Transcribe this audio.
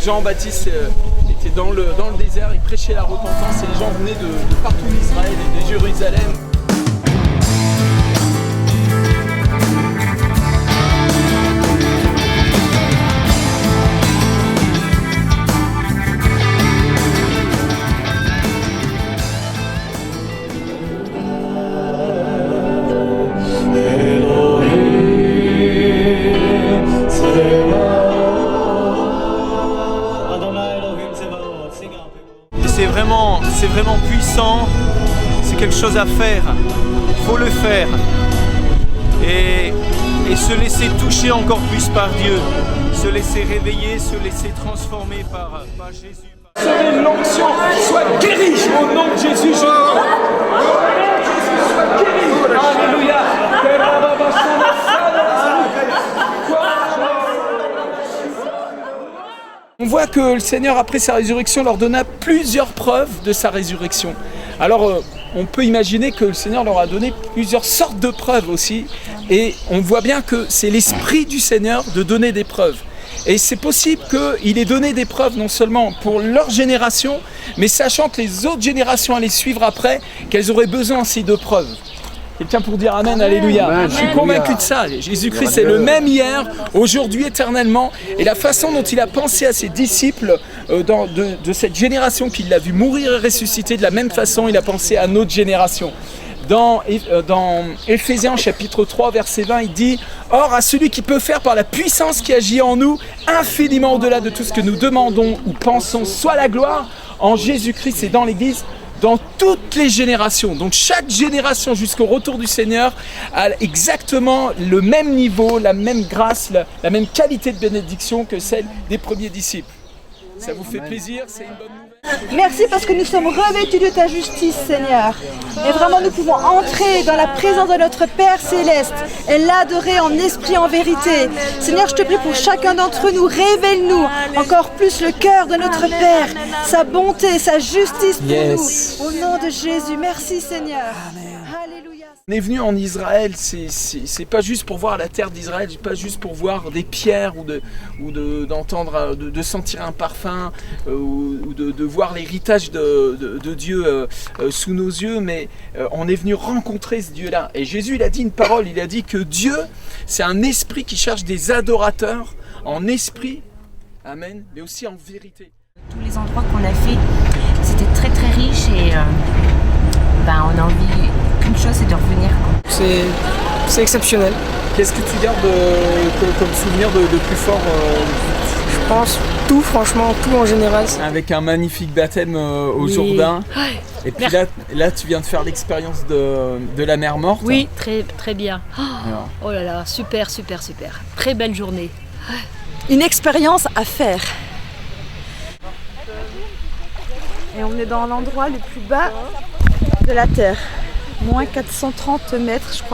Jean-Baptiste était dans le désert, il prêchait la repentance et les gens venaient de partout d'Israël et de Jérusalem. C'est vraiment puissant, c'est quelque chose à faire, il faut le faire et se laisser toucher encore plus par Dieu, se laisser réveiller, se laisser transformer par Jésus. Recevez l'onction, sois guéri au nom de Jésus. Sois guéri. Alléluia. On voit que le Seigneur, après sa résurrection, leur donna plusieurs preuves de sa résurrection. Alors, on peut imaginer que le Seigneur leur a donné plusieurs sortes de preuves aussi. Et on voit bien que c'est l'Esprit du Seigneur de donner des preuves. Et c'est possible qu'il ait donné des preuves non seulement pour leur génération, mais sachant que les autres générations allaient suivre après, qu'elles auraient besoin aussi de preuves. Quelqu'un pour dire Amen, Alléluia. Amen. Je suis convaincu de ça. Jésus-Christ est le même hier, aujourd'hui, éternellement. Et la façon dont il a pensé à ses disciples de cette génération qu'il l'a vu mourir et ressusciter, de la même façon, il a pensé à notre génération. Dans Éphésiens chapitre 3, verset 20, il dit « Or, à celui qui peut faire par la puissance qui agit en nous, infiniment au-delà de tout ce que nous demandons ou pensons, soit la gloire en Jésus-Christ et dans l'Église, dans toutes les générations. » Donc chaque génération jusqu'au retour du Seigneur a exactement le même niveau, la même grâce, la même qualité de bénédiction que celle des premiers disciples. Ça vous fait plaisir? C'est une bonne nouvelle? Merci parce que nous sommes revêtus de ta justice, Seigneur. Et vraiment, nous pouvons entrer dans la présence de notre Père Céleste et l'adorer en esprit, en vérité. Seigneur, je te prie pour chacun d'entre nous, révèle-nous encore plus le cœur de notre Père, sa bonté, sa justice pour nous. Au nom de Jésus, merci Seigneur. Amen. Alléluia. On est venu en Israël, c'est pas juste pour voir la terre d'Israël, pas juste pour voir des pierres ou d'entendre, de sentir un parfum ou de voir l'héritage de Dieu sous nos yeux, mais on est venu rencontrer ce Dieu-là. Et Jésus, il a dit une parole, il a dit que Dieu, c'est un esprit qui cherche des adorateurs en esprit, amen, mais aussi en vérité. Tous les endroits qu'on a fait, c'était très très riche et on a envie qu'une chose, c'est de revenir. C'est exceptionnel. Qu'est-ce que tu gardes comme souvenir de plus fort Je pense tout, franchement, tout en général. Avec un magnifique baptême au Jourdain. Ouais. Et puis là, tu viens de faire l'expérience de la mer morte. Oui, très, très bien. Oh là là, super, super, super. Très belle journée. Une expérience à faire. Et on est dans l'endroit le plus bas de la Terre. Moins 430 mètres, je crois.